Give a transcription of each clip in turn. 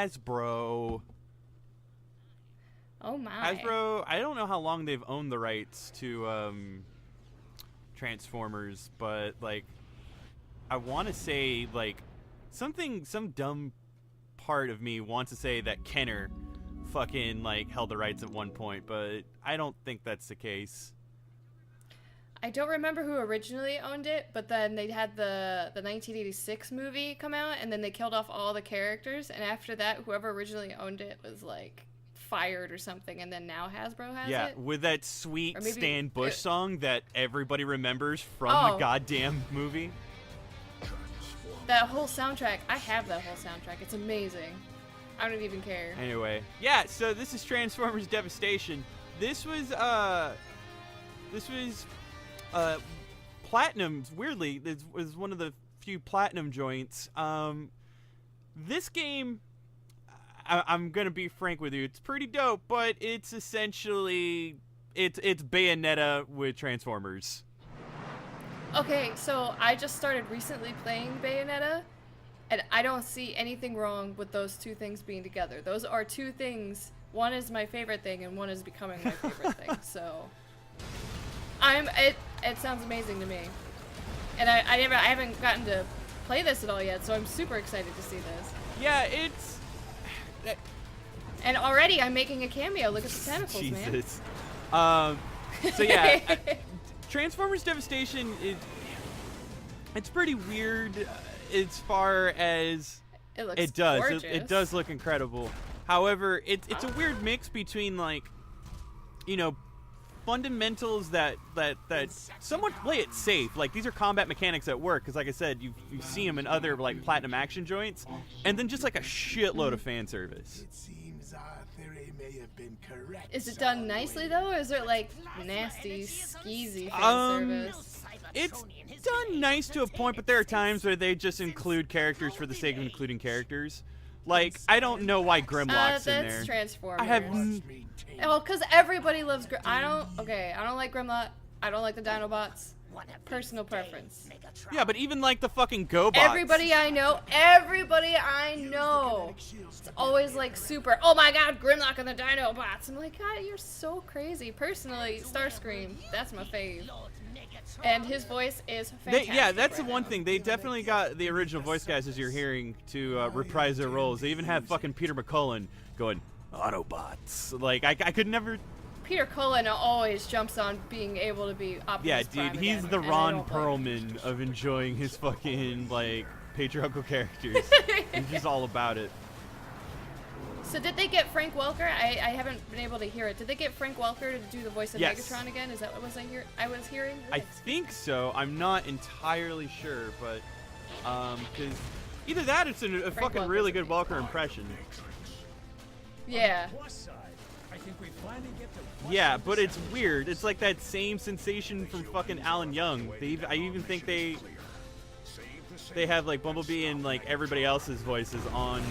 Hasbro. Oh my. Hasbro, I don't know how long they've owned the rights to Transformers, but like I want to say like some dumb part of me wants to say that Kenner fucking like held the rights at one point, but I don't think that's the case. I don't remember who originally owned it, but then they had the 1986 movie come out, and then they killed off all the characters, and after that, whoever originally owned it was, like, fired or something, and then now Hasbro has it. Yeah, with that sweet Stan Bush song that everybody remembers from the goddamn movie. That whole soundtrack, I have that whole soundtrack. It's amazing. I don't even care. Anyway, yeah, so this is Transformers Devastation. This was Platinum, weirdly, this was one of the few Platinum joints. This game, I'm gonna be frank with you, it's pretty dope, but it's essentially, it's Bayonetta with Transformers. Okay, so I just started recently playing Bayonetta, and I don't see anything wrong with those two things being together. Those are two things. One is my favorite thing, and one is becoming my favorite thing, so... It sounds amazing to me, and I haven't gotten to play this at all yet, so I'm super excited to see this. Yeah, it's. And already I'm making a cameo. Look at the tentacles, Jesus. Man. So yeah, Transformers Devastation it's pretty weird as far as it looks. It does. Gorgeous. It does look incredible. However, it's a weird mix between like, you know, fundamentals that somewhat play it safe. Like, these are combat mechanics at work, because like I said, you see them in other like Platinum action joints, and then just like a shitload of fan service. It seems our theory may have been correct. Is it done nicely though, or is it like nasty, skeezy fan service? It's done nice to a point, but there are times where they just include characters for the sake of including characters. Like, I don't know why Grimlock's in there. That's Transformers. I have. Well, because everybody loves I don't like Grimlock. I don't like the Dinobots. Personal preference. Yeah, but even like the fucking GoBots. Everybody I know, it's always like super, oh my god, Grimlock and the Dinobots. I'm like, God, you're so crazy. Personally, Starscream, that's my fave. And his voice is fantastic. Yeah, that's the one thing. They definitely got the original voice guys, as you're hearing, to reprise their roles. They even have fucking Peter McCullen going, Autobots. Like, I could never... Peter Cullen always jumps on being able to be Optimus Yeah, Prime dude, he's again, the and Ron Perlman of enjoying his fucking, like, patriarchal characters. He's just all about it. So did they get Frank Welker? I haven't been able to hear it. Did they get Frank Welker to do the voice of Megatron again? Is that what I was hearing? I think so. I'm not entirely sure, but because either that or it's a fucking really good Welker impression. Yeah. Yeah, but it's weird. It's like that same sensation from fucking Alan Young. I even think they have like Bumblebee and like everybody else's voices on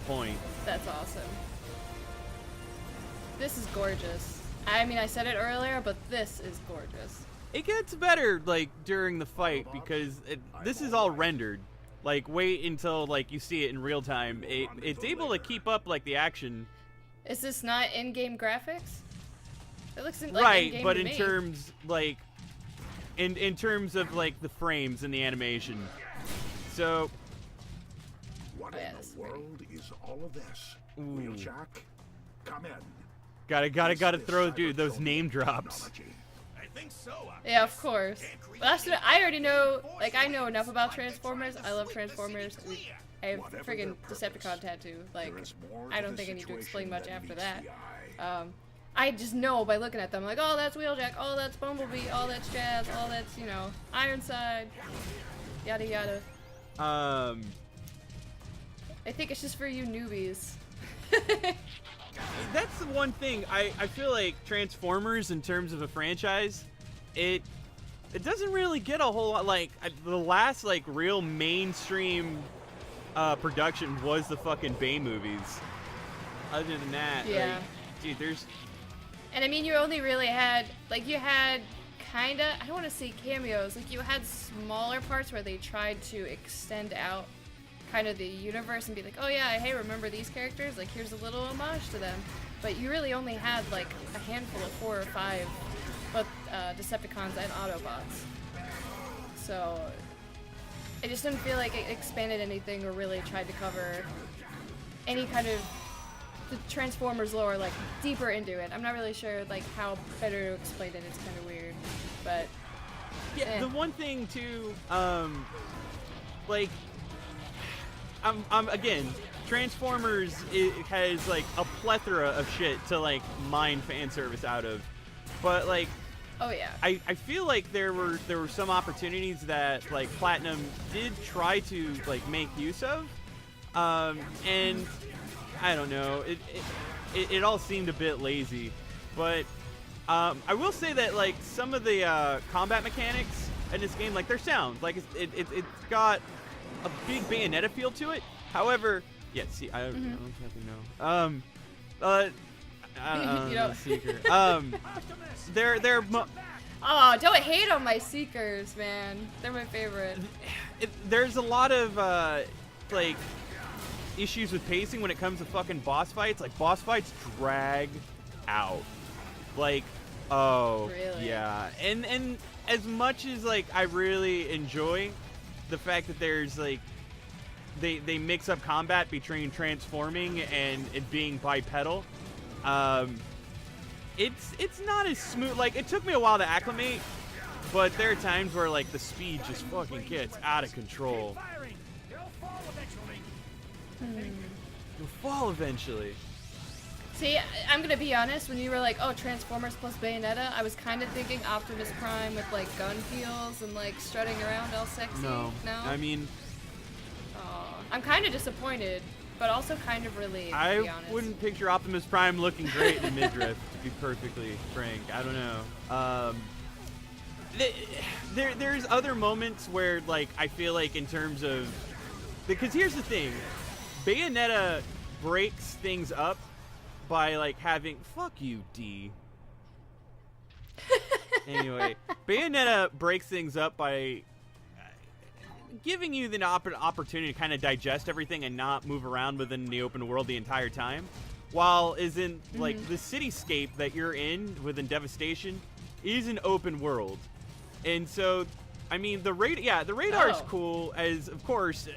point. That's awesome. This is gorgeous. I mean, I said it earlier, but this is gorgeous. It gets better like during the fight because this is all rendered. Like, wait until like you see it in real time. It's able to keep up like the action. Is this not in-game graphics? It looks like right, in-game but to in me. terms like in terms of like the frames and the animation. So What in the world is all of this? Wheeljack, come in. Gotta throw, dude, those name drops. I think so. Yeah, of course. I already know, like, I know enough about Transformers. I love Transformers. I have a friggin' Decepticon tattoo. Like, I don't think I need to explain much after that. I just know by looking at them, like, oh, that's Wheeljack, oh, that's Bumblebee, oh, that's Jazz, oh, that's, you know, Ironside, yada yada. I think it's just for you newbies. That's the one thing. I feel like Transformers, in terms of a franchise, it doesn't really get a whole lot. Like, the last like real mainstream production was the fucking Bay movies. Other than that, yeah, like, dude, there's. And I mean, you only really had, like, you had kinda, I don't want to say cameos, like you had smaller parts where they tried to extend out kind of the universe and be like, oh yeah, hey, remember these characters? Like, here's a little homage to them. But you really only had like a handful of 4 or 5, both Decepticons and Autobots. So I just didn't feel like it expanded anything or really tried to cover any kind of the Transformers lore, like, deeper into it. I'm not really sure, like, how better to explain it. It's kind of weird, but yeah. The one thing too, like, again, Transformers has like a plethora of shit to like mine fan service out of, but like, oh yeah, I feel like there were some opportunities that like Platinum did try to like make use of, and I don't know, it all seemed a bit lazy, but I will say that like some of the combat mechanics in this game, like, they're sound, like it's got a big Bayonetta feel to it. However, yeah, see, I don't exactly know. I don't know, Seeker. Oh, don't hate on my Seekers, man. They're my favorite. There's a lot of like issues with pacing when it comes to fucking boss fights. Like, boss fights drag out. Like, oh, really? Yeah. And as much as like I really enjoy the fact that there's like they mix up combat between transforming and it being bipedal, it's not as smooth. Like, it took me a while to acclimate, but there are times where like the speed just fucking gets out of control. You'll fall eventually. See, I'm gonna be honest, when you were like, oh, Transformers plus Bayonetta, I was kind of thinking Optimus Prime with like gun feels and like strutting around all sexy. No? I mean, I'm kind of disappointed, but also kind of relieved, to be honest. I wouldn't picture Optimus Prime looking great in midriff, to be perfectly frank. I don't know. There's other moments where, like, I feel like in terms of... Because here's the thing. Bayonetta breaks things up by, like, having... Fuck you, D. Anyway, Bayonetta breaks things up by giving you the opportunity to kind of digest everything and not move around within the open world the entire time, while isn't like the cityscape that you're in within Devastation is an open world. And so, I mean, the radar is cool, as of course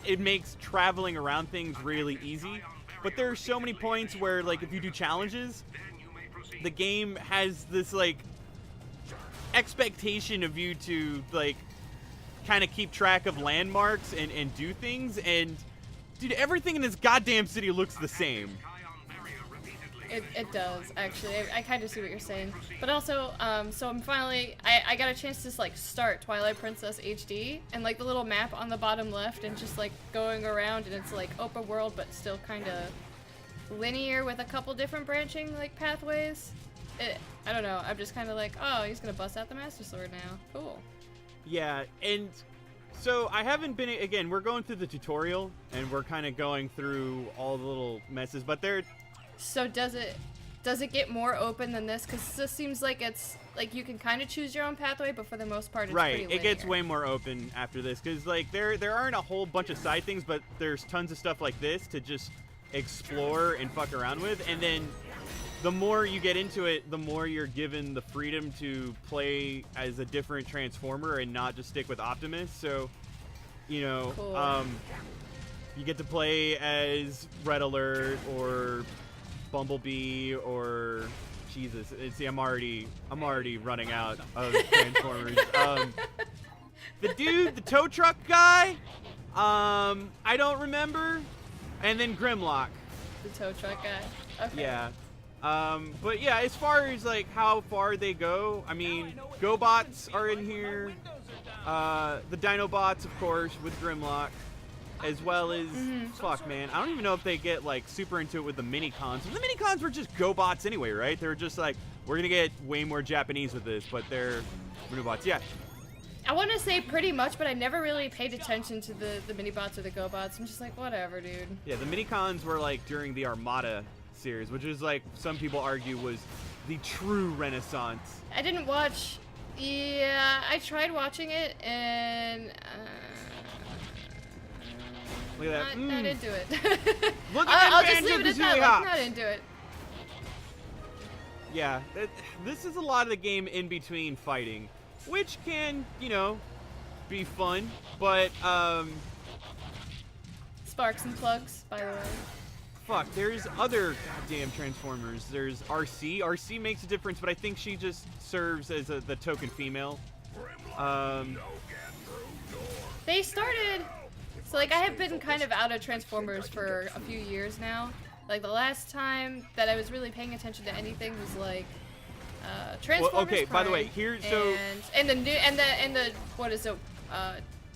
it makes traveling around things really easy, but there are so many points where, like, if you do challenges, the game has this like expectation of you to like kind of keep track of landmarks and do things, and dude, everything in this goddamn city looks the same. It does, actually. I kind of see what you're saying. But also, so I'm finally, I got a chance to like start Twilight Princess HD, and like the little map on the bottom left, and just like going around, and it's like open world but still kind of linear with a couple different branching like pathways. I don't know, I'm just kind of like, oh, he's gonna bust out the Master Sword now. Cool. Yeah, and so I haven't been, again, we're going through the tutorial, and we're kind of going through all the little messes, but they're... So does it get more open than this? Because this seems like it's, like, you can kind of choose your own pathway, but for the most part, it's pretty linear. It gets way more open after this, because, like, there aren't a whole bunch of side things, but there's tons of stuff like this to just explore and fuck around with, and then the more you get into it, the more you're given the freedom to play as a different Transformer and not just stick with Optimus. So, you know, cool. You get to play as Red Alert or Bumblebee or Jesus. See, I'm already running out of Transformers. The tow truck guy, I don't remember, and then Grimlock. The tow truck guy. Okay. Yeah. But yeah, as far as like how far they go, I mean, GoBots are in here, the Dinobots, of course, with Grimlock, as well as, fuck, man, I don't even know if they get like super into it with the Minicons. The Minicons were just GoBots anyway, right? They were just like, we're gonna get way more Japanese with this, but they're Minibots, yeah. I want to say pretty much, but I never really paid attention to the Minibots or the GoBots. I'm just like, whatever, dude. Yeah, the Minicons were like during the Armada series, which is like some people argue was the true renaissance. I didn't watch. Yeah, I tried watching it, and Look at that. Not into it. Look at I'll that just leave it at that. Banjo-Kazooie Like, hops. not into it. Yeah, this is a lot of the game in between fighting, which can, you know, be fun, but, Sparks and plugs, by the way. fuck, there's other goddamn Transformers. There's RC. RC makes a difference, but I think she just serves as the token female. They started... So, like, I have been kind of out of Transformers for a few years now. Like, the last time that I was really paying attention to anything was, like, Transformers Well, okay, by the way, Prime, here, so... and the new, and the, what is it,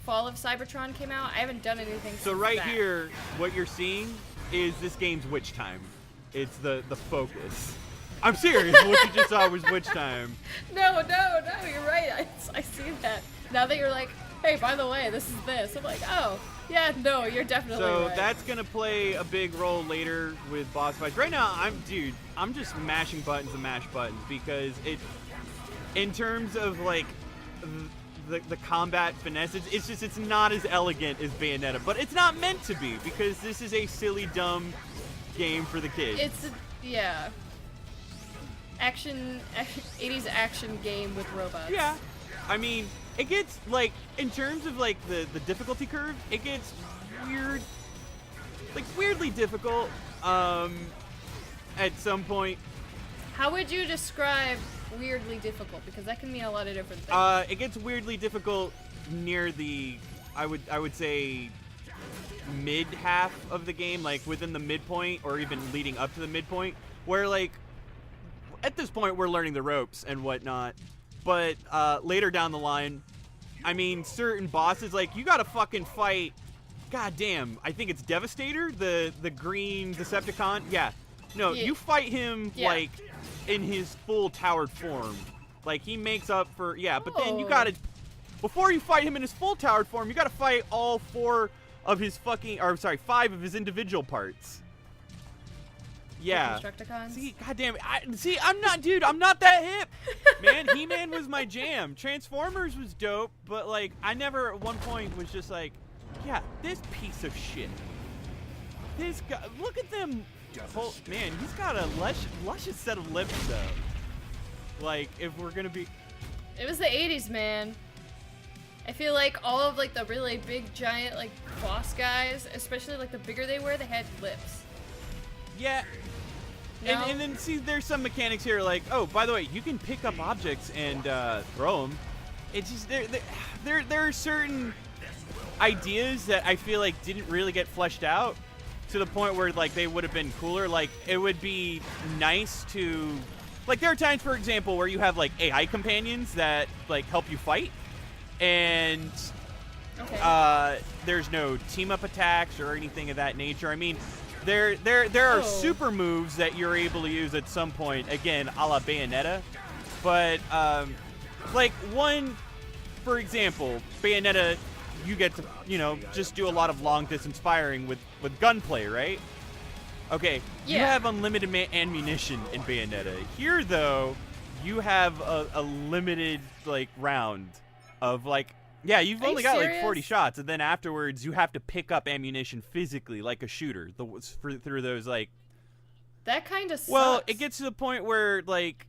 Fall of Cybertron came out. I haven't done anything So since right that. here, what you're seeing is this game's witch time. It's the focus. I'm serious. What you just saw was witch time. No, you're right. I see that. Now that you're like, hey, by the way, this is this. I'm like, oh, yeah, no, you're definitely So right. that's gonna play a big role later with boss fights. Right now, I'm just mashing buttons and mash buttons because it, in terms of like the combat finesse, it's not as elegant as Bayonetta, but it's not meant to be because this is a silly, dumb game for the kids. It's yeah. Action 80s action game with robots. Yeah, I mean, it gets like in terms of like the difficulty curve, it gets weirdly difficult. At some point, How would you describe weirdly difficult? Because that can mean a lot of different things. it gets weirdly difficult near the, I would say, mid half of the game, like within the midpoint or even leading up to the midpoint, where like at this point we're learning the ropes and whatnot. But later down the line, I mean, certain bosses, like you gotta fucking fight. God damn, I think it's Devastator, the green Decepticon. Yeah, no, Yeah. you fight him Yeah. like in his full towered form. Like he makes up for but then you Oh. gotta, before you fight him in his full towered form, you gotta fight all 5 of his individual parts. Yeah. Constructicons? See, goddamn it. I'm not that hip. Man, He-Man was my jam. Transformers was dope, but like I never at one point was just like, yeah, this piece of shit. This guy, look at them. Man, he's got a luscious set of lips though. Like if we're gonna be, It was the 80s, man. I feel like all of like the really big giant like boss guys, especially like the bigger they were, they had lips. yeah. No? And then see, there's some mechanics here, like, oh, by the way, you can pick up objects and throw them. It's just there are certain ideas that I feel like didn't really get fleshed out to the point where like they would have been cooler. Like it would be nice to, like there are times, for example, where you have like AI companions that like help you fight, and Okay. there's no team up attacks or anything of that nature. I mean, there are Oh. super moves that you're able to use at some point, again, a la Bayonetta. But like one, for example, Bayonetta, you get to, you know, just do a lot of long distance firing with gunplay, right? Okay, you Yeah. have unlimited ammunition in Bayonetta. Here, though, you have a limited like round of like. Yeah, you've Are you only got like 40 serious? shots, and then afterwards you have to pick up ammunition physically, like a shooter, through those like. That kind of sucks. Well, it gets to the point where like.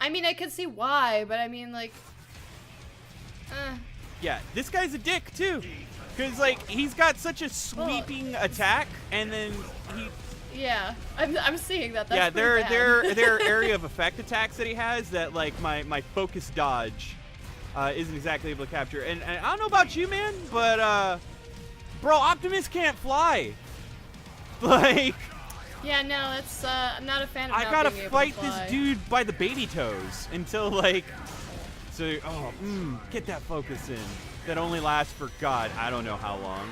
I mean, I could see why, but I mean, like. Yeah, this guy's a dick too, because like he's got such a sweeping attack, and then he. Yeah, I'm seeing that. That's Yeah, pretty bad. there are area of effect attacks that he has that like my focus dodge isn't exactly able to capture. And I don't know about you, man, but bro, Optimus can't fly. Like. Yeah, no, that's I'm not a fan of. I not gotta being able fight to this fly. dude by the baby toes until like, so get that focus in. That only lasts for God, I don't know how long.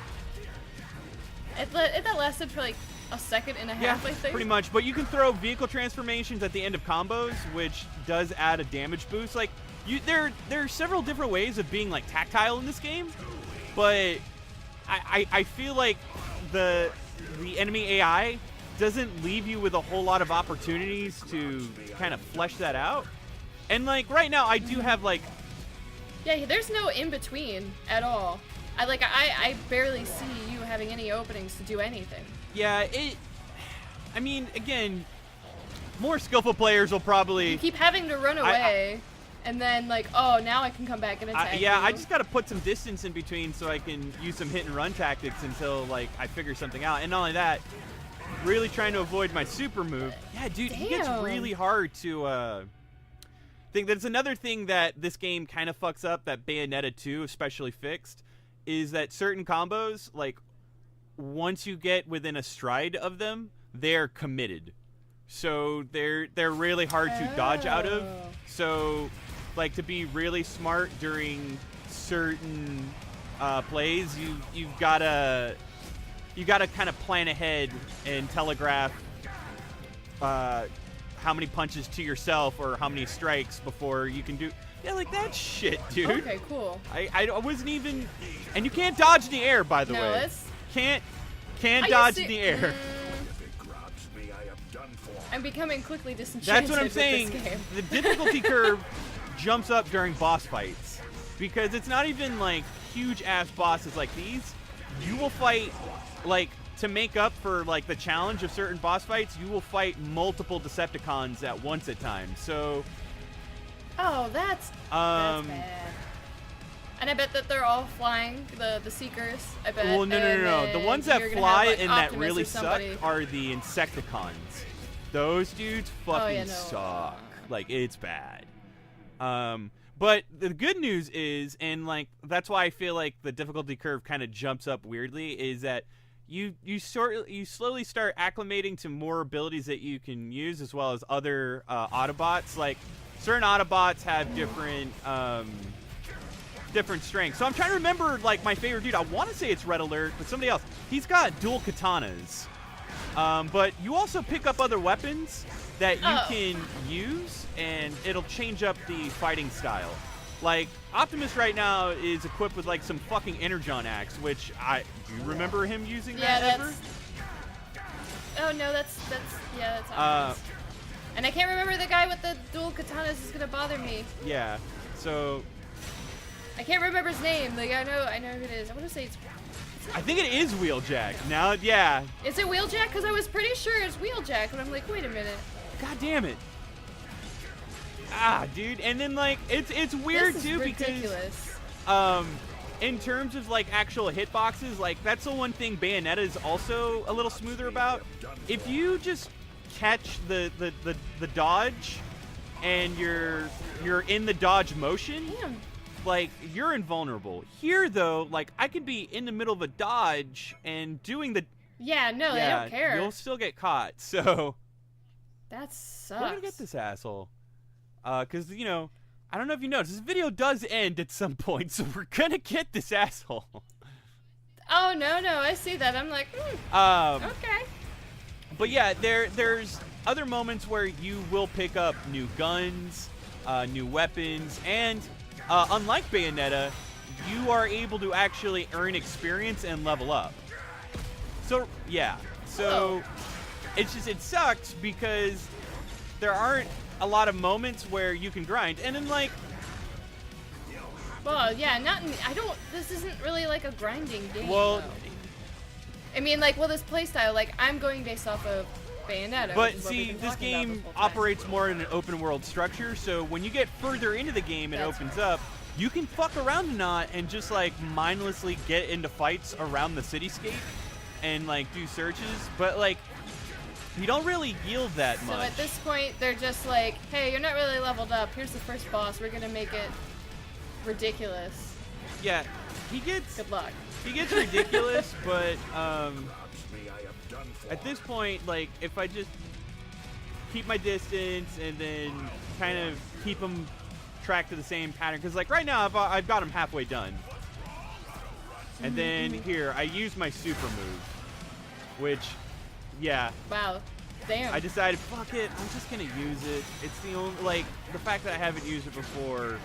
That lasted for like a second and a half, I think. pretty much. But you can throw vehicle transformations at the end of combos, which does add a damage boost. Like there are several different ways of being like tactile in this game, but I feel like the enemy AI doesn't leave you with a whole lot of opportunities to kind of flesh that out. And like right now, I do have like. Yeah, there's no in between at all. I barely see you having any openings to do anything. Yeah, I mean, again, more skillful players will probably... You keep having to run away, and then, like, oh, now I can come back and attack you. I just got to put some distance in between so I can use some hit and run tactics until, like, I figure something out. And not only that, really trying to avoid my super move. Yeah, dude, he gets really hard to... think that's another thing that this game kind of fucks up, that Bayonetta 2 especially fixed, is that certain combos, like, once you get within a stride of them, they're committed. So they're really hard to dodge out of. So, like, to be really smart during certain plays, you've gotta kind of plan ahead and telegraph how many punches to yourself or how many strikes before you can do. Yeah, like that shit, dude. Okay, cool. I wasn't even, and you can't dodge in the air, by the way. No, that's... Can't dodge in the air. I'm becoming quickly disenchanted. That's what I'm saying. With this game. The difficulty curve jumps up during boss fights because it's not even like huge ass bosses like these. You will fight, like, to make up for like the challenge of certain boss fights, you will fight multiple Decepticons at once at times. So oh, that's bad. And I bet that they're all flying, the Seekers, I bet. Well, no. The ones that fly have, like, and that Optimus really or suck are the Insecticons. Those dudes fucking suck. Like, it's bad. But the good news is, and like that's why I feel like the difficulty curve kind of jumps up weirdly, is that you slowly start acclimating to more abilities that you can use, as well as other Autobots. Like, certain Autobots have different strengths. So I'm trying to remember, like, my favorite dude. I want to say it's Red Alert, but somebody else. He's got dual katanas. But you also pick up other weapons that you can use, and it'll change up the fighting style. Like, Optimus right now is equipped with, like, some fucking Energon Axe, which do you remember him using that ever? Oh, no, that's Optimus. And I can't remember the guy with the dual katanas is gonna bother me. Yeah, so... I can't remember his name. Like, I know who it is. I want to say it's... I think it is Wheeljack. Now, yeah. Is it Wheeljack? Because I was pretty sure it's Wheeljack, but I'm like, wait a minute. God damn it. Dude, and then, like, it's weird, this is too, ridiculous. because, in terms of, like, actual hitboxes, like, that's the one thing Bayonetta is also a little smoother about. If you just catch the dodge, and you're in the dodge motion... Damn. Like, you're invulnerable. Here, though, like, I could be in the middle of a dodge and doing the... Yeah, no, they don't care. You'll still get caught, so... That sucks. We're gonna get this asshole. Because, you know, I don't know if you noticed, this video does end at some point, so we're gonna get this asshole. Oh, no, I see that. I'm like, okay. But yeah, there's other moments where you will pick up new guns, new weapons, and... unlike Bayonetta, you are able to actually earn experience and level up. So, yeah. So, it's just, it sucks because there aren't a lot of moments where you can grind. And then, like... Well, yeah, this isn't really like a grinding game, well, though. I mean, like, this playstyle, like, I'm going based off of Bayonetta. But see, this game operates more in an open world structure, so when you get further into the game and it opens up, you can fuck around a lot and just, like, mindlessly get into fights around the cityscape and, like, do searches, but, like, you don't really yield that much. So at this point, they're just like, hey, you're not really leveled up. Here's the first boss. We're gonna make it ridiculous. Yeah, he gets... Good luck. He gets ridiculous, but, at this point, like, if I just keep my distance and then kind of keep them track to the same pattern, because, like, right now I've got him halfway done. And then here, I use my super move, which, yeah. Wow. Damn. I decided, fuck it, I'm just going to use it. It's the only, like, the fact that I haven't used it before...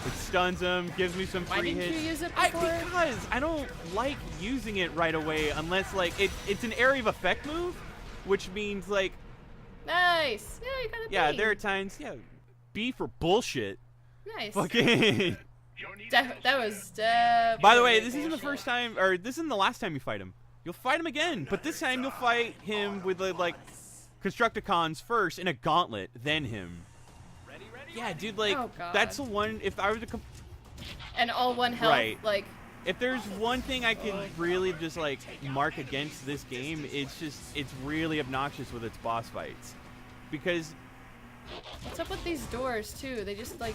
It stuns them, gives me some free hits. Why didn't you use it before? Because I don't like using it right away unless, like, it's an area of effect move, which means, like... Nice! Yeah, you got a B. Yeah, there are times, B for bullshit. Nice. Fucking... That was definitely. By the way, this isn't the bullshit. first time, or this isn't the last time you fight him. You'll fight him again, but this time you'll fight him with like Constructicons first in a gauntlet, then him. Yeah, dude, like Oh, God. that's the one. If I were to, And all one health, Right. like. if there's one thing I could really just like mark against this game, it's really obnoxious with its boss fights, because What's up with these doors too? They just like.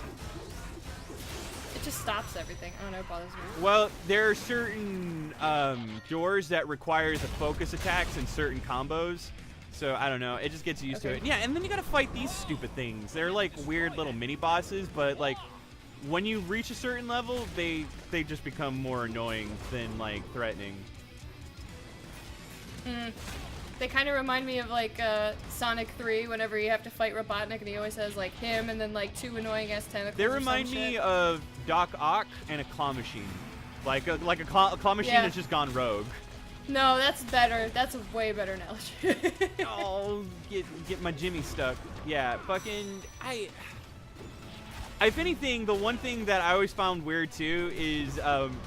It just stops everything. I don't know, it bothers me. well, there are certain doors that require the focus attacks and certain combos. So I don't know. It just gets you used to Okay. it. Yeah, and then you gotta fight these stupid things. They're like weird little mini bosses, but like when you reach a certain level, they just become more annoying than like threatening. They kind of remind me of like Sonic 3 whenever you have to fight Robotnik and he always has like him and then like 2 annoying ass tentacles. They or some remind me shit. of Doc Ock and a claw machine. Like a claw machine Yeah. that's just gone rogue. No, that's better. That's a way better analogy. Oh, get my Jimmy stuck. Yeah, fucking if anything, the one thing that I always found weird too is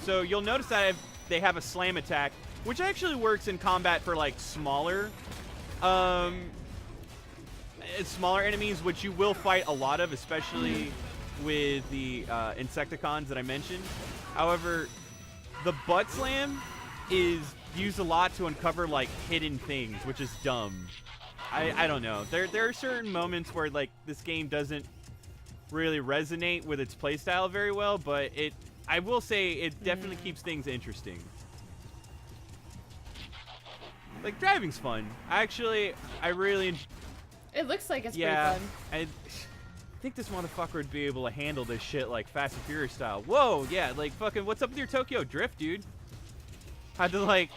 so you'll notice that they have a slam attack, which actually works in combat for like smaller enemies, which you will fight a lot of, especially with the Insecticons that I mentioned. However, the butt slam is used a lot to uncover like hidden things, which is dumb. I don't know. There are certain moments where like this game doesn't really resonate with its playstyle very well, but I will say it definitely keeps things interesting. Like driving's fun. I really It looks like it's yeah. pretty fun. I think this motherfucker would be able to handle this shit like Fast and Furious style. Whoa, yeah, like fucking what's up with your Tokyo Drift, dude? Had to like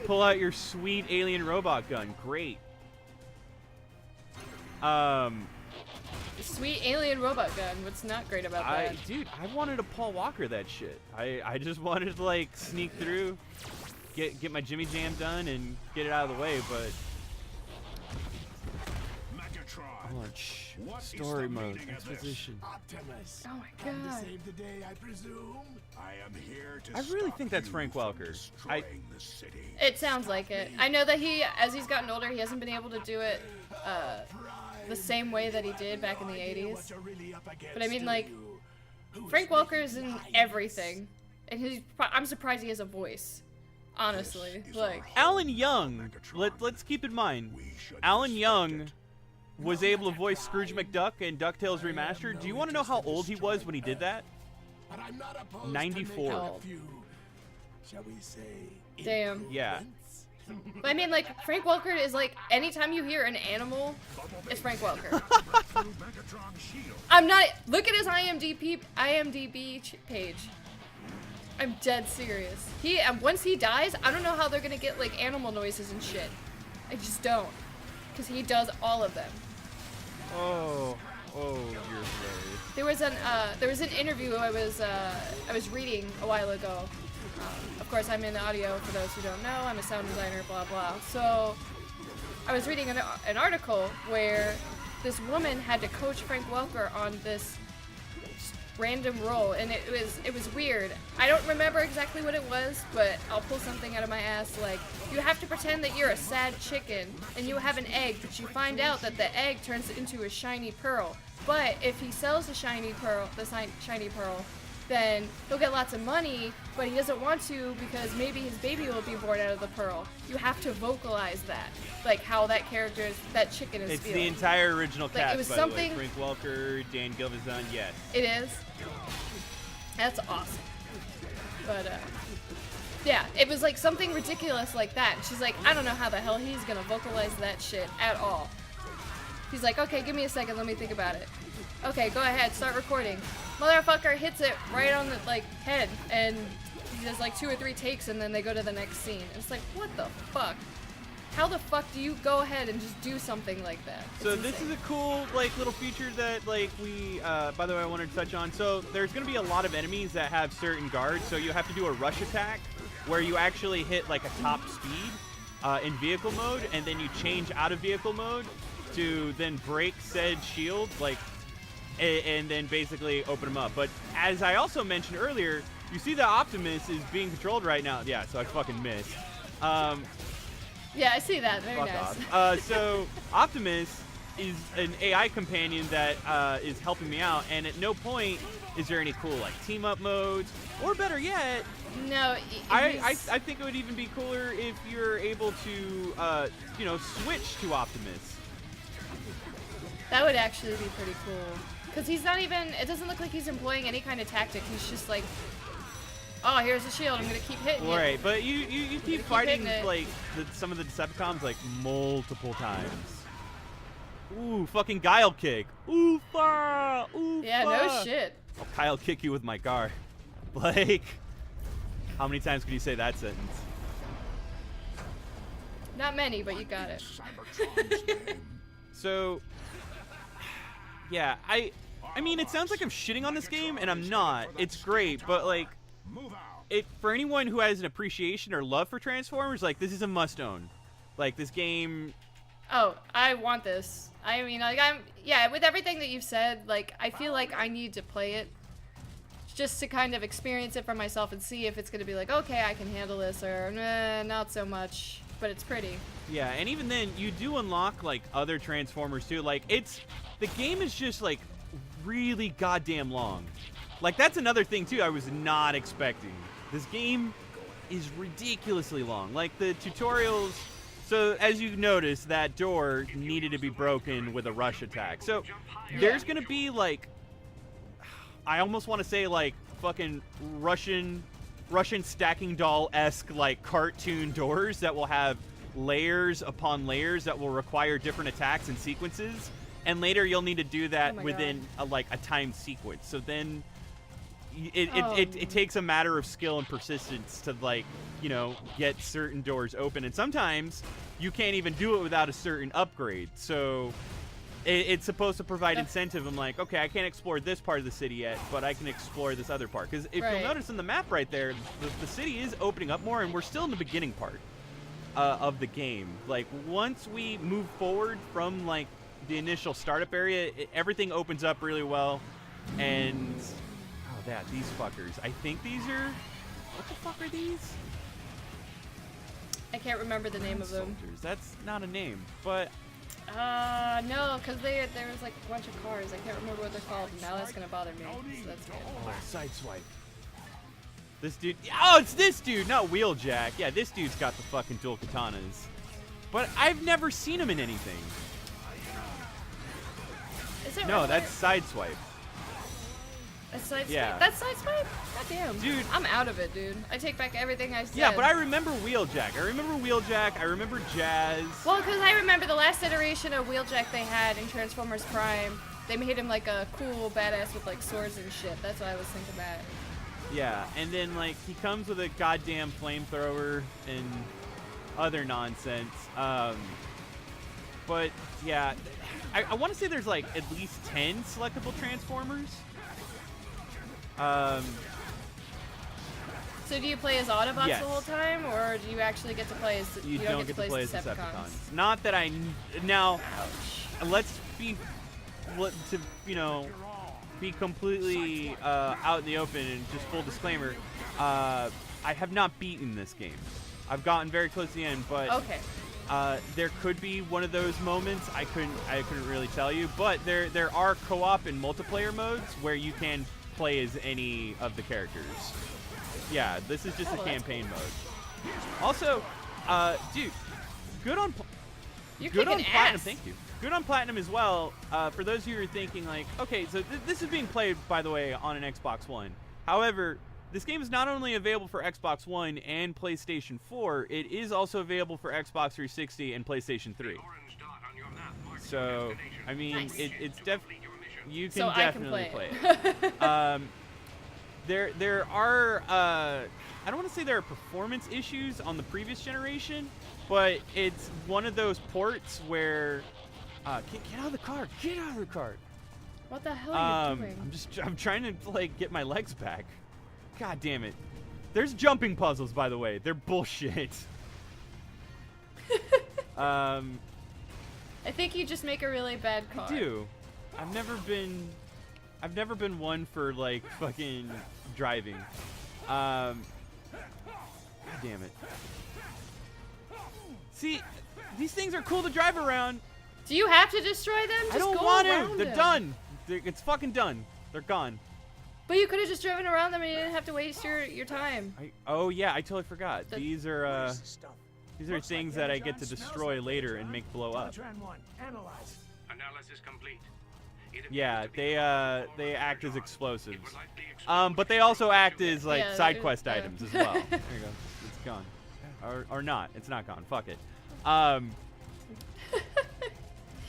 pull out your sweet alien robot gun. Great. Sweet alien robot gun. What's not great about that? Dude, I wanted to Paul Walker that shit. I just wanted to like sneak through, get my Jimmy Jam done and get it out of the way, but hold on, story mode, exposition. Optimus. Oh my Come to God. save the day, I presume. I am here to I really stop think that's you Frank from Welker. destroying the city. It sounds like it. I know that as he's gotten older, he hasn't been able to do it the same way that he did back in the 80s. But I mean, like, Frank Welker's in everything. And I'm surprised he has a voice. Honestly. Like, Alan Young, let's keep in mind, Alan Young was able to voice Scrooge McDuck in DuckTales Remastered. Do you want to know how old he was when he did that? 94. Oh. Shall we say? damn. Yeah. But I mean, like, Frank Welker is like, anytime you hear an animal, it's Frank Welker. I'm not. Look at his IMDb page. I'm dead serious. Once he dies, I don't know how they're gonna get like animal noises and shit. I just don't, because he does all of them. Oh, you're hilarious. There was an interview I was reading a while ago. Of course, I'm in audio. For those who don't know, I'm a sound designer. Blah blah. So I was reading an article where this woman had to coach Frank Welker on this random role, and it was weird. I don't remember exactly what it was, but I'll pull something out of my ass. Like, you have to pretend that you're a sad chicken and you have an egg, but you find out that the egg turns into a shiny pearl. But if he sells the shiny pearl, then he'll get lots of money, but he doesn't want to because maybe his baby will be born out of the pearl. You have to vocalize that, like how that chicken is It's feeling. the entire original Like, cast, it was by something- the way. Frank Welker, Dan Gilvezan, yes. It is. That's awesome. But, yeah, it was like something ridiculous like that. And she's like, I don't know how the hell he's gonna vocalize that shit at all. He's like, okay, give me a second, let me think about it. Okay, go ahead, start recording. Motherfucker hits it right on the, like, head, and he does like 2 or 3 takes, and then they go to the next scene. And it's like, what the fuck? How the fuck do you go ahead and just do something like that? So It's this insane. is a cool like little feature that like we by the way I wanted to touch on. So there's going to be a lot of enemies that have certain guards, so you have to do a rush attack where you actually hit like a top speed in vehicle mode, and then you change out of vehicle mode to then break said shield. Like and then basically open them up. But as I also mentioned earlier, you see that Optimus is being controlled right now. Yeah, so I fucking missed. Yeah, I see that. Very Fuck nice. off. So Optimus is an AI companion that is helping me out, and at no point is there any cool like team up modes, or better yet, No, I think it would even be cooler if you're able to switch to Optimus. that would actually be pretty cool. Because he's not even, it doesn't look like he's employing any kind of tactic. He's just like, oh, here's a shield, I'm going to keep hitting you. Right, but you keep fighting like some of the Decepticons like multiple times. Ooh, fucking Guile kick. Oofa! Oofa! Yeah, no shit. I'll Kyle kick you with my car. Like, how many times can you say that sentence? Not many, but you got it. So, yeah, I mean, it sounds like I'm shitting on this game, and I'm not. It's great, but like, for anyone who has an appreciation or love for Transformers, like, this is a must-own. Like, this game. Oh, I want this. I mean, like, with everything that you've said, like, I feel like I need to play it just to kind of experience it for myself and see if it's going to be like, okay, I can handle this, or nah, not so much, but it's pretty. Yeah, and even then, you do unlock, like, other Transformers, too. Like, the game is just, like, really goddamn long. Like, that's another thing, too, I was not expecting. This game is ridiculously long. Like, the tutorials. So, as you notice, that door needed to be broken with a rush attack. So, there's going to be, like, I almost want to say, like, fucking Russian stacking doll-esque, like, cartoon doors that will have layers upon layers that will require different attacks and sequences. And later, you'll need to do that within, a timed sequence. So then it takes a matter of skill and persistence to, like, get certain doors open. And sometimes you can't even do it without a certain upgrade. So it's supposed to provide incentive. I'm like, okay, I can't explore this part of the city yet, but I can explore this other part. Because if you'll notice in the map right there, the city is opening up more, and we're still in the beginning part of the game. Like, once we move forward from, like, the initial startup area, everything opens up really well. And these fuckers. I think these are, what the fuck are these? I can't remember the name of them. Soldiers. That's not a name, but no, because there was like a bunch of cars. I can't remember what they're called. And now that's gonna bother me. So that's good. Sideswipe. This dude. Oh, it's this dude, not Wheeljack. Yeah, this dude's got the fucking dual katanas. But I've never seen him in anything. Is it no, that's Sideswipe. A Sideswipe? Yeah. That's Sideswipe? Goddamn. Dude. I'm out of it, dude. I take back everything I said. Yeah, but I remember Wheeljack. I remember Jazz. Well, because I remember the last iteration of Wheeljack they had in Transformers Prime. They made him like a cool badass with like swords and shit. That's what I was thinking about. Yeah, and then like he comes with a goddamn flamethrower and other nonsense. But yeah, I want to say there's like at least 10 selectable Transformers. So do you play as Autobots yes. the whole time, or do you actually get to play as you don't get to play as Decepticons? Not that I now. Ouch. Let's be be completely out in the open and just full disclaimer. I have not beaten this game. I've gotten very close to the end, but okay. There could be one of those moments. I couldn't really tell you, but there are co-op and multiplayer modes where you can play as any of the characters. Yeah, this is just a campaign mode. Also, dude, good on Platinum. Thank you. Good on Platinum as well. For those of you who are thinking like, okay, so this is being played, by the way, on an Xbox One. However, this game is not only available for Xbox One and PlayStation 4, it is also available for Xbox 360 and PlayStation 3. So, I mean, nice. it's definitely, you can so definitely play it. There are, I don't want to say there are performance issues on the previous generation, but it's one of those ports where, get out of the car, get out of the car. What the hell are you doing? I'm trying to like get my legs back. God damn it. There's jumping puzzles, by the way. They're bullshit. I think you just make a really bad car. I do. I've never been I've never been one for like fucking driving. God damn it. See, these things are cool to drive around. Do you have to destroy them? Just I don't go want around to. They're them. done. It's fucking done. They're gone. But you could have just driven around them and you didn't have to waste your time. Oh yeah, I totally forgot. These are things that I get to destroy later and make blow up. Analysis complete. Yeah, they act as explosives. But they also act as like Yeah, side quest items as well. There you go. It's gone. Or not. It's not gone. Fuck it.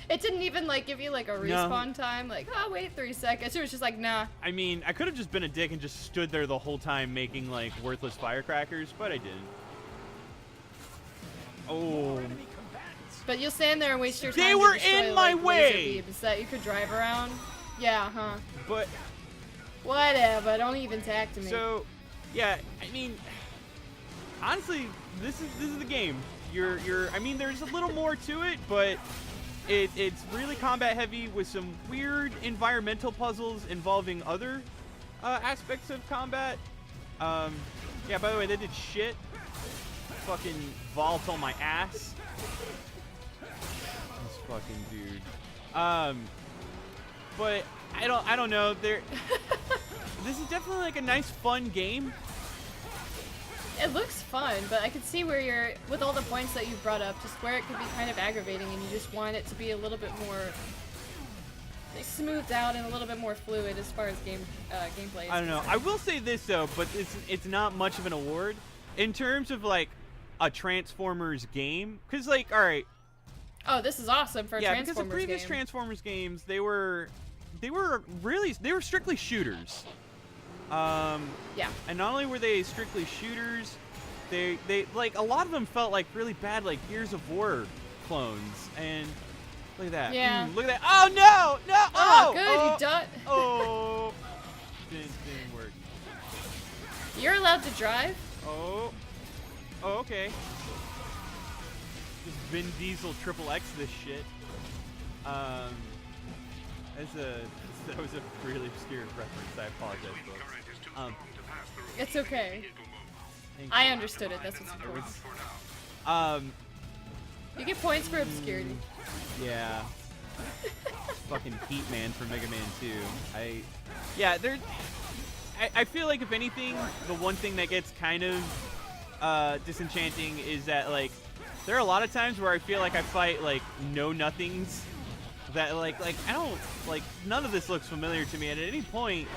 It didn't even like give you like a respawn time. Like, oh wait 3 seconds. It was just like, nah. I mean, I could have just been a dick and just stood there the whole time making like worthless firecrackers, but I didn't. Oh. But you'll stand there and waste your time. They to were destroy, in my like, way! laser beams that you could drive around. Yeah, huh? But Whatever. Don't even talk to me. so, yeah. I mean, honestly, this is the game. I mean, there's a little more to it, but it's really combat heavy with some weird environmental puzzles involving other aspects of combat. Yeah. By the way, they did shit. Fucking volatile my ass. This fucking dude. But I don't know. This is definitely like a nice, fun game. It looks fun, but I could see where you're, with all the points that you brought up, just where it could be kind of aggravating and you just want it to be a little bit more like, smoothed out and a little bit more fluid as far as gameplay is I don't know. concerned. I will say this though, but it's not much of an award in terms of like a Transformers game, because like, all right. Oh, this is awesome for a Yeah, Transformers because the previous game. Transformers games, they were strictly shooters. Yeah. And not only were they strictly shooters, they like a lot of them felt like really bad like Gears of War clones. And look at that. Yeah. Look at that. Oh no! No! Oh, good, you done. Oh. didn't work. You're allowed to drive? Oh. Oh, okay. Just Vin Diesel triple X this shit. That was a really obscure reference. I apologize, folks. It's okay. Thank I you. understood it. That's what's important. You get points for obscurity. Yeah. Fucking Heat Man from Mega Man 2. I feel like if anything, the one thing that gets kind of disenchanting is that like there are a lot of times where I feel like I fight like know-nothings that like I don't like none of this looks familiar to me, and at any point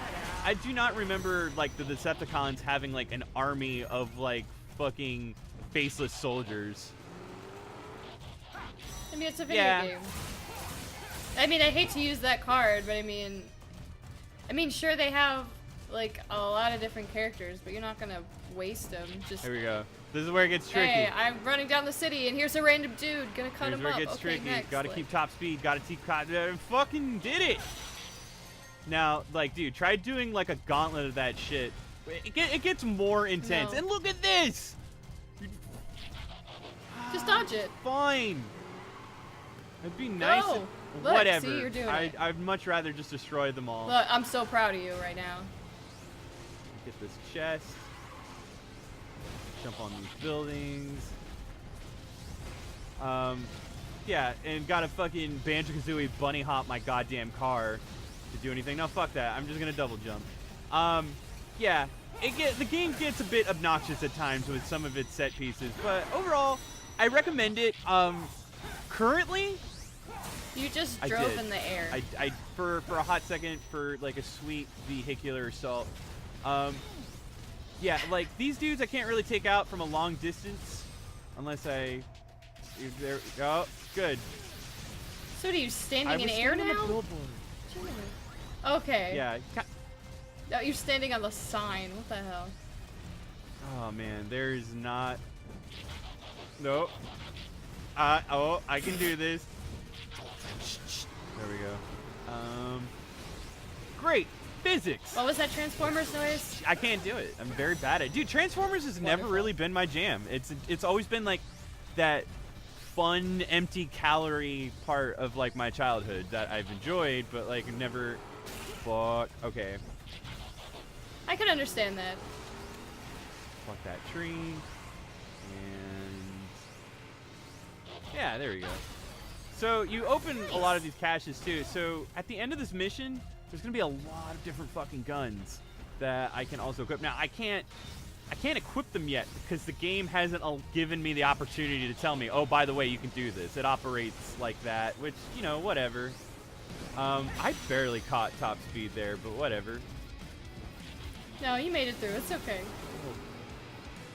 I do not remember like the Decepticons having like an army of like fucking faceless soldiers. I mean, it's a video Yeah. game. I mean, I hate to use that card, but I mean, sure they have like a lot of different characters, but you're not gonna waste them. Just Here we go. This is where it gets tricky. hey, I'm running down the city, and here's a random dude gonna cut Here's him where up. it gets Okay, tricky. next. Gotta like- keep top speed. Gotta keep. Fucking did it. Now, like, dude, try doing like a gauntlet of that shit. It gets more intense. No. And look at this. Just dodge it. Fine. It'd be nice. No. if- Look, whatever. see, you're doing it. I'd much rather just destroy them all. Look, I'm so proud of you right now. Get this chest. Jump on these buildings. Yeah, and gotta fucking Banjo-Kazooie bunny hop my goddamn car to do anything. No, fuck that. I'm just gonna double jump. Yeah, the game gets a bit obnoxious at times with some of its set pieces, but overall, I recommend it. Currently, You just I drove did. in the air. I for a hot second for like a sweet vehicular assault. Yeah, like these dudes I can't really take out from a long distance unless there we go. Good. So what are you standing I in was air standing on now? a billboard. Okay. Yeah. No, you're standing on the sign. What the hell? Oh man, there's not. Nope. Oh, I can do this. There we go. Great. Physics. What was that Transformers noise? I can't do it. I'm very bad at it. Dude, Transformers has never Wonderful. really been my jam. It's always been like that fun, empty calorie part of like my childhood that I've enjoyed, but like never fuck? Okay. I can understand that. Fuck that tree. And yeah, there we go. So you open a lot of these caches too. So at the end of this mission, there's gonna be a lot of different fucking guns that I can also equip. Now I can't equip them yet because the game hasn't given me the opportunity to tell me, oh, by the way, you can do this. It operates like that, which, you know, whatever. I barely caught top speed there, but whatever. No, you made it through. It's okay.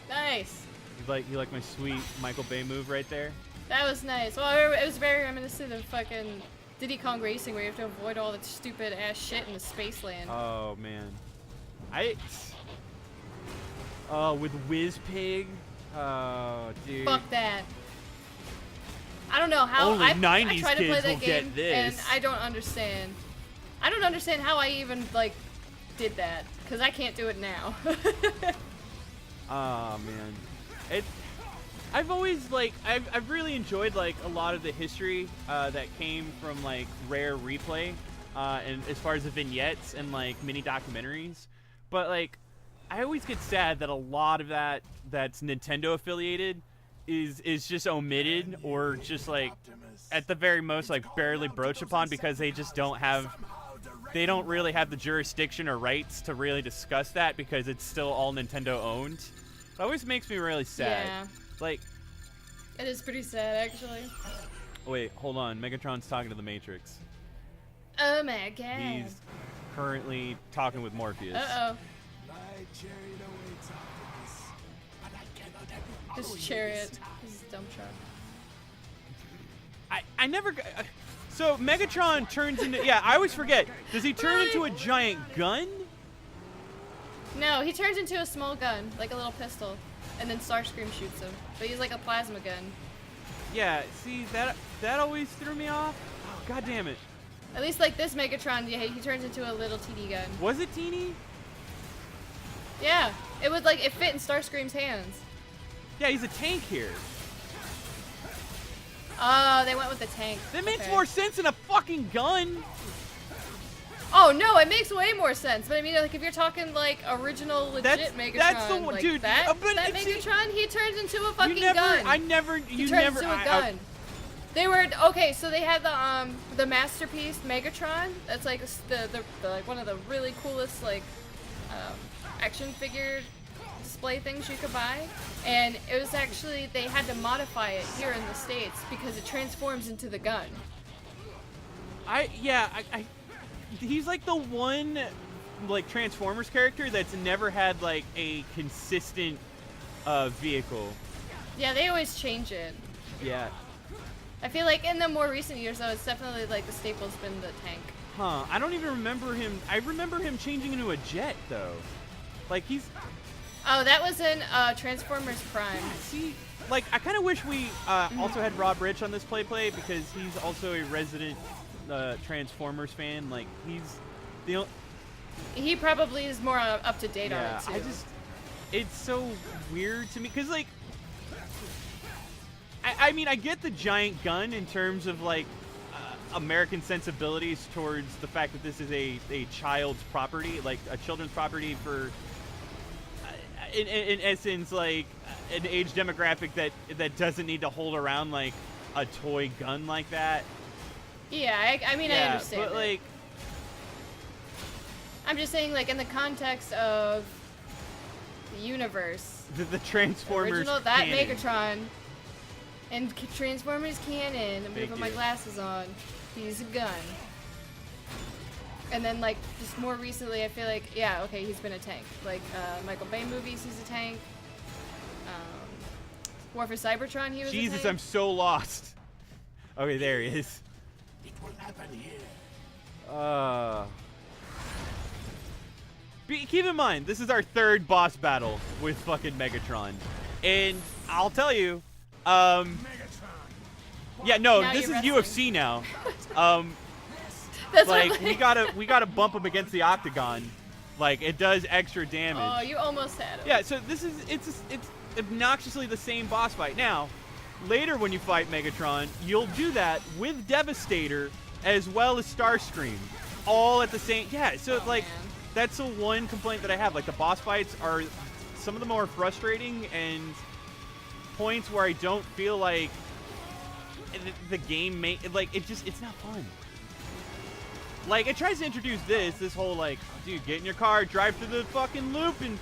Nice. You like my sweet Michael Bay move right there? That was nice. Well, it was very reminiscent of fucking Diddy Kong Racing, where you have to avoid all the stupid ass shit in the space land. Oh man, with Whiz-Pig. Oh, dude. Fuck that. I don't know how. Only 90s I tried to play kids that will game, get this. and I don't understand. I don't understand how I even like did that, because I can't do it now. Oh man, I've always I've really enjoyed like a lot of the history that came from like Rare Replay, and as far as the vignettes and like mini documentaries, but like I always get sad that a lot of that's Nintendo affiliated is just omitted or just like at the very most like barely broached upon because they just don't really have the jurisdiction or rights to really discuss that because it's still all Nintendo owned. It always makes me really sad. Yeah. Like, It is pretty sad, actually. wait, hold on. Megatron's talking to the Matrix. Oh my god. He's currently talking with Morpheus. Uh-oh. His chariot. His dump truck. I never... So Megatron turns into... Yeah, I always forget. Does he turn into a giant gun? No, he turns into a small gun, like a little pistol, and then Starscream shoots him. But he's like a plasma gun. Yeah, see, that always threw me off. Oh, God damn it. At least like this Megatron, yeah, he turns into a little TD gun. Was it teeny? Yeah, it would like, it fit in Starscream's hands. Yeah, he's a tank here. Oh, they went with the tank. That makes Okay. more sense than a fucking gun. Oh no, it makes way more sense. But I mean, like if you're talking like original legit Megatron, that's the one, like dude. that, But that see, Megatron, he turns into a fucking you never, gun. You He turns never. into a gun. They were okay. So they had the masterpiece Megatron. That's like the like one of the really coolest like action figure display things you could buy. And it was actually they had to modify it here in the States because it transforms into the gun. He's like the one like Transformers character that's never had like a consistent vehicle. Yeah, they always change it. Yeah. I feel like in the more recent years, though, it's definitely like the staple's been the tank. Huh. I don't even remember him. I remember him changing into a jet though. Like he's. Oh, that was in Transformers Prime. See, like I kind of wish we also had Rob Rich on this play because he's also a resident Transformers fan. Like he's the. He probably is more up to date on Yeah, it too. it's so weird to me because like. I mean, I get the giant gun in terms of like American sensibilities towards the fact that this is a child's property, like a children's property for, in essence, like an age demographic that doesn't need to hold around like a toy gun like that. Yeah, I mean, I understand. But it. like, I'm just saying, like in the context of the universe, the Transformers original that canon. Megatron. And Transformers canon, I'm gonna Thank put my you. glasses on, he's a gun. And then like, just more recently, I feel like, yeah, okay, he's been a tank. Like, Michael Bay movies, he's a tank. War for Cybertron, he was a Jesus, tank. I'm so lost. Okay, there he is. It will happen here. Keep in mind, this is our third boss battle with fucking Megatron. And I'll tell you, yeah, no, Now this is you're UFC now. That's Like what, we gotta bump him against the octagon. Like it does extra damage. Oh, you almost had him. Yeah, so it's obnoxiously the same boss fight. Now, later when you fight Megatron, you'll do that with Devastator as well as Starscream. all at the same. Yeah, so Oh, like man. that's the one complaint that I have. Like the boss fights are some of the more frustrating and points where I don't feel like the game it's not fun. Like it tries to introduce this whole like, dude, get in your car, drive through the fucking loop and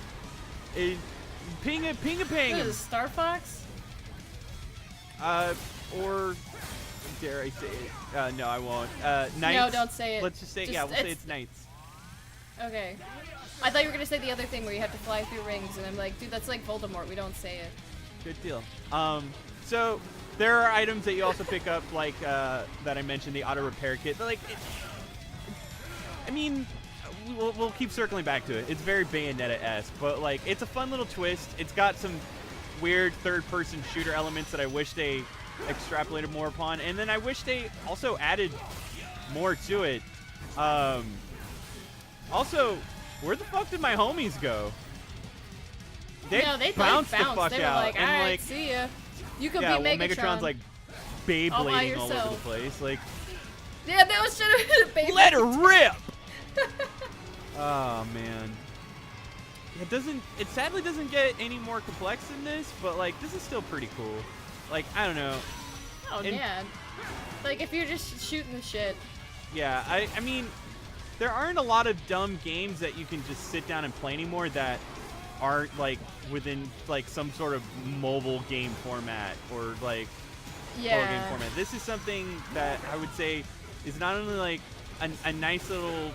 ping a ping. What is this, Star Fox? Or dare I say it? No, I won't. Knights. No, don't say it. Let's just say we'll say it's Knights. Okay. I thought you were gonna say the other thing where you have to fly through rings, and I'm like, dude, that's like Voldemort. We don't say it. Good deal. So there are items that you also pick up, like that I mentioned, the auto repair kit. Like, I mean, we'll keep circling back to it. It's very Bayonetta-esque, but like, it's a fun little twist. It's got some weird third-person shooter elements that I wish they extrapolated more upon, and then I wish they also added more to it. Also, where the fuck did my homies go? They bounced the fuck They were out. like, and alright, like, see ya. You could yeah, be well, Megatron. Megatron's like Beyblading all over the yourself. place. Like, Yeah, that was should have been a let her rip! Oh man. It sadly doesn't get any more complex than this, but like this is still pretty cool. Like, I don't know. Oh, And- yeah. Like, if you're just shooting the shit. Yeah, I mean, there aren't a lot of dumb games that you can just sit down and play anymore that aren't like within like some sort of mobile game format or like Yeah. board game format. This is something that I would say is not only like a nice little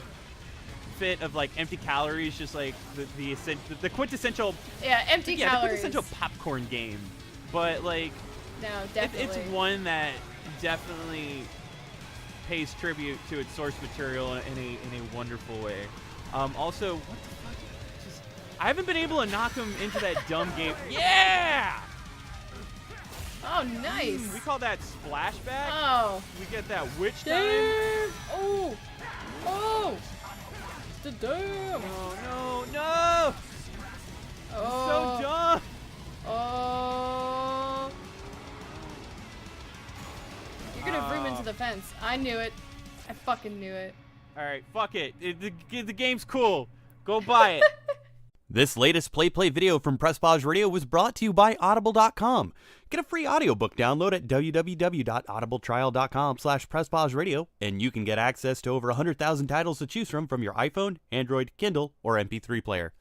fit of like empty calories, just like the quintessential Yeah, empty the calories. quintessential popcorn game, but like No, it's definitely. one that definitely pays tribute to its source material in a wonderful way. Also, what the fuck? Just, I haven't been able to knock him into that dumb game. Yeah! Oh, nice. We call that splashback. Oh. We get that witch time. Damn. Oh. Oh. The damn. No, no! Oh. So dumb! Oh. You're gonna room into the fence. I knew it. I fucking knew it. Alright, fuck it. The game's cool. Go buy it. This latest Play video from Press Pause Radio was brought to you by Audible.com. Get a free audiobook download at www.audibletrial.com/presspauseradio, and you can get access to over 100,000 titles to choose from your iPhone, Android, Kindle, or MP3 player.